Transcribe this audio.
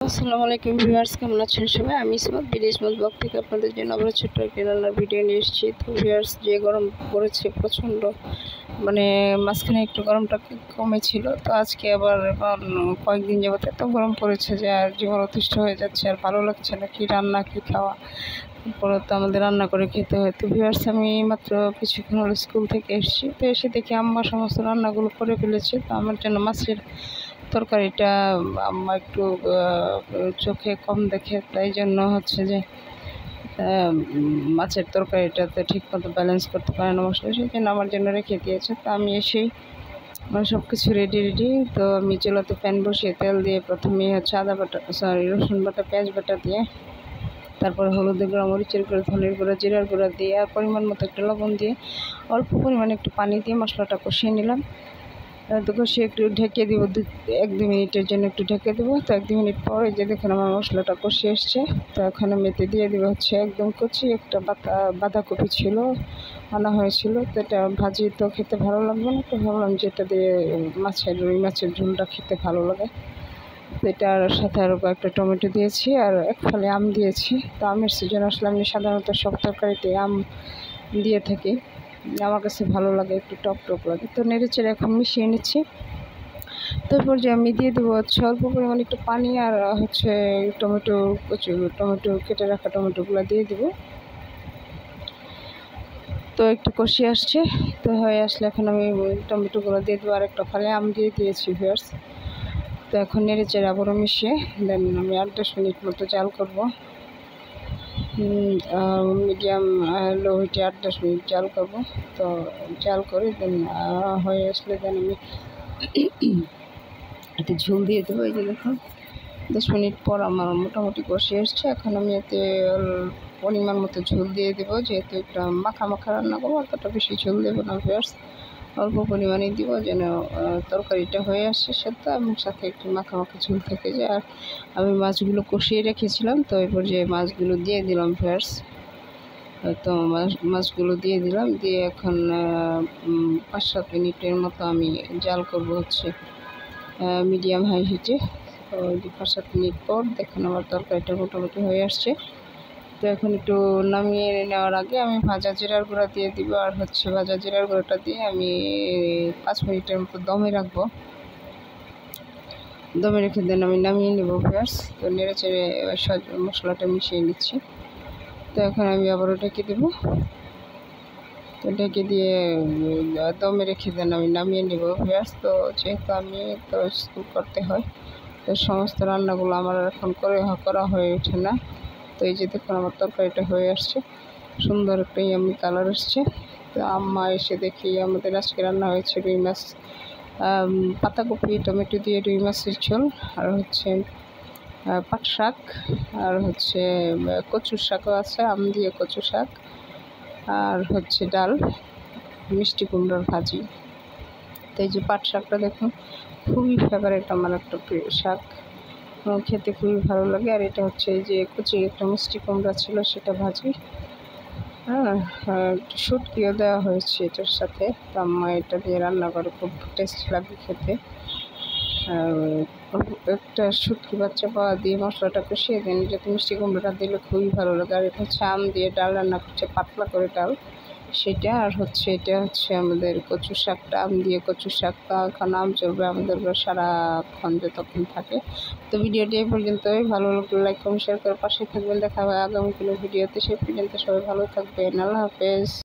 আসসালামু আলাইকুম ভিউয়ার্স, কেমন আছেন সবাই? আমি ইসমত বিদেশমত ব্লগ থেকে আপনাদের জন্য আবার ছোট্ট একটি রান্নার ভিডিও নিয়ে এসেছি। তো ভিউয়ার্স, যে গরম পড়েছে প্রচণ্ড, মানে মাঝখানে একটু গরমটা কমেছিল, তো আজকে আবার কয়েকদিন যাবত এত গরম পড়েছে যে আর জীবন অতিষ্ঠ হয়ে যাচ্ছে, আর ভালো লাগছে না কি রান্না কি খাওয়া। তারপরে তো আমাদের রান্না করে খেতে হয়। তো ভিউয়ার্স, আমি মাত্র কিছুক্ষণ হলো স্কুল থেকে এসেছি, তো এসে দেখি আম্মা সমস্ত রান্নাগুলো করে ফেলেছে। তো আমার জন্য মাছের তরকারিটা আম্মা একটু চোখে কম দেখে, তাই জন্য হচ্ছে যে মাছের তরকারিটাতে ঠিকমতো ব্যালেন্স করতে পারে না মশলা, সেই জন্য আমার জন্য রেখে দিয়েছে। তো আমি এসেই সব কিছু রেডি। তো আমি চুলাতে প্যান বসিয়ে তেল দিয়ে প্রথমে হচ্ছে রসুন বাটা পেঁয়াজ বাটা দিয়ে, তারপরে হলুদের গুঁড়া, মরিচের গুঁড়া, ধনের গুঁড়া, জিরার গুঁড়া দিয়ে আর পরিমাণ মতো একটু লবণ দিয়ে অল্প পরিমাণে একটু পানি দিয়ে মশলাটা কষিয়ে নিলাম। তো কষিয়ে একটু ঢেকে দেবো, 1-2 মিনিটের জন্য একটু ঢেকে দেবো। তো 1-2 মিনিট পরে যে দেখুন আমার মশলাটা কষিয়ে এসছে, তো এখন আমি এতে দিয়ে দেবো হচ্ছে একদম কচি একটা বাঁধাকপি ছিল, আনা হয়েছিল। তো এটা ভাজি তো খেতে ভালো লাগবে না, তো ভাবলাম যে এটা দিয়ে রুই মাছের ঝোলটা খেতে ভালো লাগে। তো এটার সাথে আরও কয়েকটা টমেটো দিয়েছি আর এক ফালি আম দিয়েছি। তো আমের সিজন আসলে আমি সাধারণত সব তরকারিতে আম দিয়ে থাকি, আমার কাছে ভালো লাগে, একটু টক লাগে। তো নেড়েচেড়ে এখন মিশিয়ে নিচ্ছি। তারপর যে আমি দিয়ে দেবো হচ্ছে অল্প পরিমাণে একটু পানি আর হচ্ছে টমেটো কেটে রাখা টমেটোগুলো দিয়ে দেবো। তো একটু কষিয়ে আসছে, তো হয়ে আসলে এখন আমি টমেটোগুলো দিয়ে দেবো আর একটা ফালে আম দিয়ে দিয়েছি ভিউয়ার্স। তো এখন নেড়েচেড়ে আবারও মিশিয়ে দেন আমি 8-10 মিনিট মতো জাল করবো, মিডিয়াম লো হিটে 8-10 মিনিট জাল করবো। তো জাল করে দেন হয়ে আসলে দেন আমি এতে ঝোল দিয়ে দেবো। এই যে দেখুন 10 মিনিট পর আমার মোটামুটি কষে এসছে। এখন আমি এতে পরিমাণ মতো ঝোল দিয়ে দেবো, যেহেতু একটা মাখা রান্না করবো, অতটা বেশি ঝোল দেবো না ভিউয়ার্স, অল্প পরিমাণেই দিব যেন তরকারিটা হয়ে আসে সেদ্ধ এবং সাথে একটু মাখা ঝোল থেকে যায়। আর আমি মাছগুলো কষিয়ে রেখেছিলাম, তো এরপর যে মাছগুলো দিয়ে দিলাম ভিউয়ার্স। তো মাছগুলো দিয়ে দিলাম, দিয়ে এখন 5-7 মিনিটের মতো আমি জাল করবো হচ্ছে মিডিয়াম হাই হিটে। তো 5-7 মিনিট পর দেখুন আমার তরকারিটা মোটামুটি হয়ে আসছে। তো এখন একটু নামিয়ে নেওয়ার আগে আমি ভাজা জিরার গুঁড়া দিয়ে দিব, আর হচ্ছে ভাজা জিরার গুঁড়াটা দিয়ে আমি 5 মিনিটের মতো দমে রাখবো। দমে রেখে দেন আমি নামিয়ে নেবো ভিউয়ার্স। তো নেড়েচেড়ে মশলাটা মিশিয়ে নিচ্ছি। তো এখন আমি আবারও ঢেকে দেবো। তো ঢেকে দিয়ে দমে রেখে দেন আমি নামিয়ে নেব ভিউয়ার্স। তো যেহেতু আমি তো স্কুল করতে হয়, তো সমস্ত রান্নাগুলো আমার এখন করা হয়ে ওঠে না। তো এই যে দেখুন আমার তরকারিটা হয়ে আসছে, সুন্দর একটা ইয়ামি কালার আসছে। তো আম্মা এসে দেখি আমাদের আজকে রান্না হয়েছে রুই মাছ, পাতাকপি টমেটো দিয়ে রুই মাছের ঝোল, আর হচ্ছে পাট শাক, আর হচ্ছে কচুর শাকও আছে, আম দিয়ে কচু শাক, আর হচ্ছে ডাল, মিষ্টি কুমড়োর ভাজি। তো এই যে পাট শাকটা দেখুন খুবই ফেভারিট আমার একটা প্রিয় শাক, খেতে খুবই ভালো লাগে। আর এটা হচ্ছে এই যে কুচি একটা মিষ্টি কুমড়া ছিল সেটা ভাজি, শুটকিও দেওয়া হয়েছে এটার সাথে। তো আম্মা এটা দিয়ে রান্না করে, খুব টেস্ট লাগে খেতে। একটা শুটকি বাচ্চা পাওয়া দিয়ে মশলাটা কষিয়ে দেন, যাতে মিষ্টি কুমড়োটা দিলে খুবই ভালো লাগে। আর এটা হচ্ছে আম দিয়ে ডাল রান্না করছে, পাতলা করে ডাল সেটা। আর হচ্ছে এটা হচ্ছে আমাদের কচু শাকটা, আম দিয়ে কচু শাকটা এখন আম চলবে আমাদের সারাক্ষণ যতক্ষণ থাকে। তো ভিডিওটি এই পর্যন্তই, ভালো লাগলে লাইক কমেন্ট শেয়ার করে পাশে থাকবেন। দেখা হবে আগামী কোনো ভিডিওতে, সে পর্যন্ত সবাই ভালো থাকবেন। আল্লাহ হাফেজ।